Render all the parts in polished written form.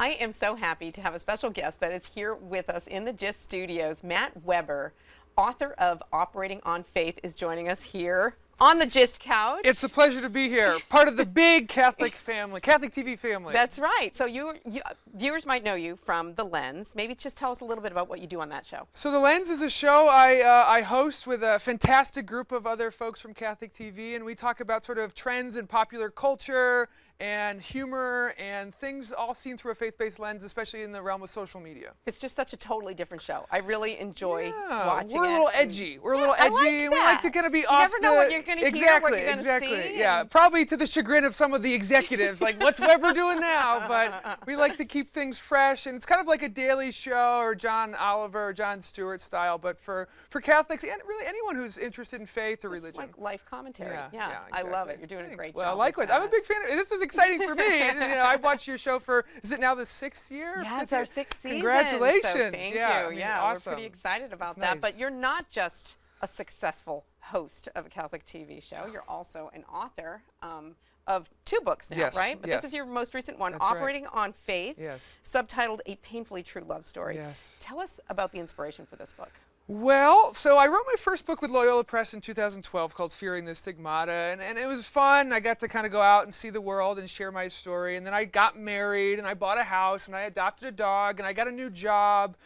I am so happy to have a special guest that is here with us in the GIST studios. Matt Weber, author of Operating on Faith, is joining us here on the GIST couch. It's a pleasure to be here, part of the big Catholic family, Catholic TV family. That's right. So viewers might know you from The Lens. Maybe just tell us a little bit about what you do on that show. So The Lens is a show I host with a fantastic group of other folks from Catholic TV, and we talk about sort of trends in popular culture and humor and things all seen through a faith-based lens, especially in the realm of social media. It's just such a totally different show. I really enjoy watching it. We're a little edgy. We're a little edgy, and we like to kind of be off never know what you're going to hear, what you're going to see. Yeah, probably to the chagrin of some of the executives, like, what's Weber doing now? But we like to keep things fresh, and it's kind of like a Daily Show or John Oliver or Jon Stewart style, but for Catholics and really anyone who's interested in faith or religion. It's like life commentary. Yeah, exactly. I love it. You're doing a great job. Well, likewise. I'm a big fan of it. This is exciting for me. I've watched your show for, is it now the 6th year? Yeah, it's our 6th season. Congratulations. So thank you. I mean, yeah, awesome. We're pretty excited about That's that. nice. But you're not just a successful host of a Catholic TV show. You're also an author of 2 books now, Yes, right? But yes. this is your most recent one, That's right. Operating on Faith, Yes. subtitled A Painfully True Love Story. Yes. Tell us about the inspiration for this book. Well, so I wrote my first book with Loyola Press in 2012 called Fearing the Stigmata, and it was fun. I got to kind of go out and see the world and share my story, and then I got married, and I bought a house, and I adopted a dog, and I got a new job,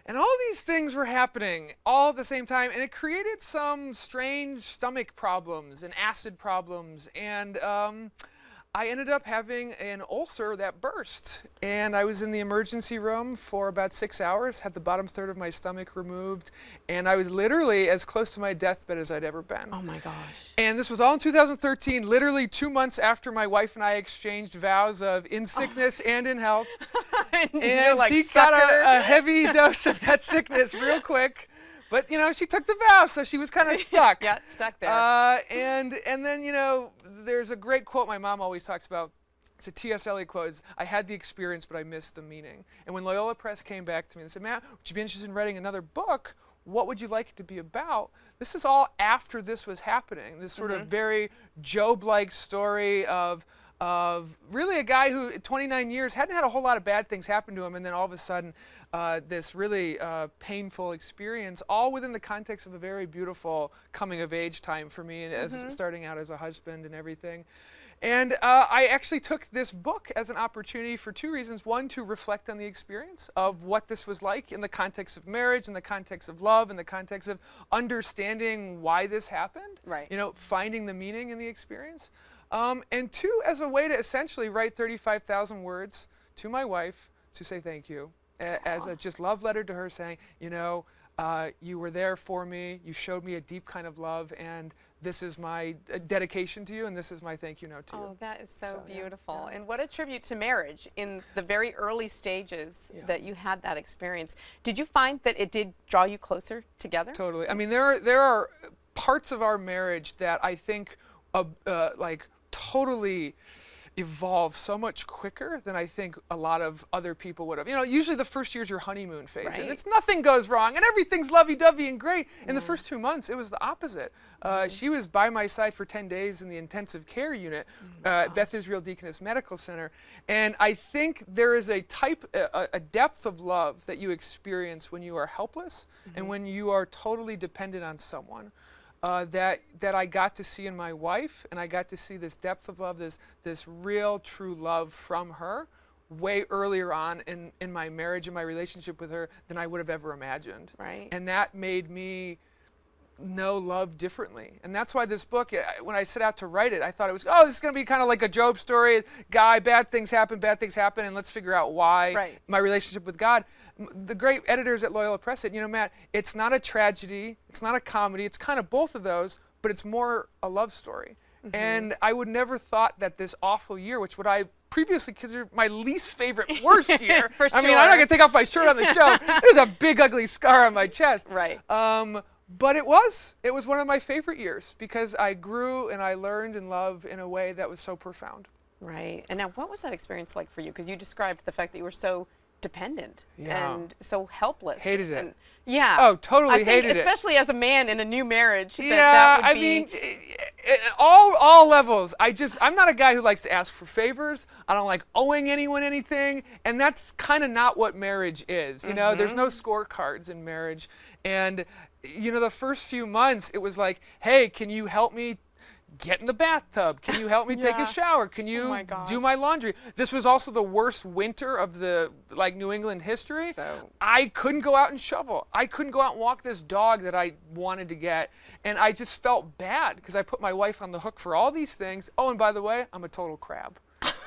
and all these things were happening all at the same time, and it created some strange stomach problems and acid problems, and I ended up having an ulcer that burst, and I was in the emergency room for about 6 hours, had the bottom third of my stomach removed, and I was literally as close to my deathbed as I'd ever been. Oh my gosh. And this was all in 2013, literally 2 months after my wife and I exchanged vows of in sickness and in health. And Like, she got a heavy dose of that sickness real quick. But, she took the vow, so she was kind of stuck. Yeah, stuck there. And then, there's a great quote my mom always talks about. It's a T.S. Eliot quote. It's, I had the experience, but I missed the meaning. And when Loyola Press came back to me and said, Matt, would you be interested in writing another book? What would you like it to be about? This is all after this was happening. This sort of very Job-like story of really a guy who, 29 years, hadn't had a whole lot of bad things happen to him, and then all of a sudden, this really painful experience, all within the context of a very beautiful coming-of-age time for me, as starting out as a husband and everything. And I actually took this book as an opportunity for 2 reasons. One, to reflect on the experience of what this was like in the context of marriage, in the context of love, in the context of understanding why this happened. Right. Finding the meaning in the experience. And 2, as a way to essentially write 35,000 words to my wife to say thank you, as a just love letter to her saying, you were there for me, you showed me a deep kind of love, and this is my dedication to you, and this is my thank you note to you. Oh, that is so beautiful. Yeah. And what a tribute to marriage in the very early stages that you had that experience. Did you find that it did draw you closer together? Totally. I mean, there are parts of our marriage that I think totally evolve so much quicker than I think a lot of other people would have. Usually the first year's your honeymoon phase, Right. and nothing goes wrong, and everything's lovey-dovey and great. In the first 2 months, it was the opposite. She was by my side for 10 days in the intensive care unit at Beth Israel Deaconess Medical Center, and I think there is a depth of love that you experience when you are helpless and when you are totally dependent on someone. That I got to see in my wife, and I got to see this depth of love, this real, true love from her way earlier on in my marriage and my relationship with her than I would have ever imagined. Right. And that made me know love differently. And that's why this book, when I set out to write it, I thought it was, this is going to be kind of like a Job story. Guy, bad things happen, and let's figure out why my relationship with God. The great editors at Loyola Press said, Matt, it's not a tragedy, it's not a comedy, it's kind of both of those, but it's more a love story. And I would never thought that this awful year, which I previously considered my least favorite, worst year. For I mean, sure. I'm not going to take off my shirt on the show. There's a big, ugly scar on my chest. Right. But it was one of my favorite years because I grew and I learned in love in a way that was so profound. Right. And now, what was that experience like for you? Because you described the fact that you were so dependent Yeah. and so helpless. Hated it. And, yeah. Oh, totally I think hated it. especially as a man in a new marriage. Yeah, that would I be, mean, all levels. I'm not a guy who likes to ask for favors. I don't like owing anyone anything, and that's kind of not what marriage is. You know, there's no scorecards in marriage, and you know, the first few months it was like, hey, can you help me get in the bathtub? Can you help me take Yeah. a shower? Can you my gosh. do my laundry? This was also the worst winter of the New England history. So- I couldn't go out and shovel. I couldn't go out and walk this dog that I wanted to get. And I just felt bad because I put my wife on the hook for all these things. Oh, and by the way, I'm a total crab.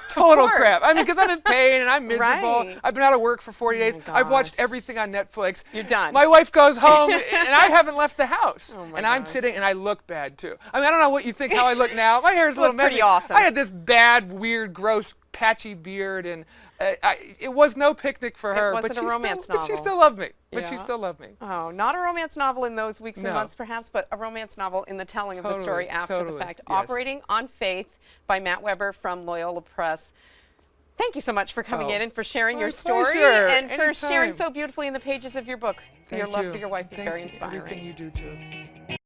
Total course. crap. I mean, because I'm in pain and I'm miserable. Right. I've been out of work for 40 days. my I've watched gosh. everything on Netflix. You're done. My wife goes home and I haven't left the house. Oh my and I'm gosh. sitting and I look bad too. I mean, I don't know what you think how I look now. My hair is a You little look pretty messy. awesome. I had this bad, weird, gross, patchy beard, and it was no picnic for her. wasn't a romance But she novel. still loved me. But she Yeah. still loved me. Oh, not a romance novel in those weeks and No. months, perhaps, but a romance novel in the telling of the Totally, story after the totally, fact. yes. Operating on Faith by Matt Weber from Loyola Press. Thank you so much for coming Oh, in and for sharing my your story pleasure. and for sharing Anytime. so beautifully in the pages of your book. Your Thank love you. for your wife is Thank very you. inspiring. Everything you do too.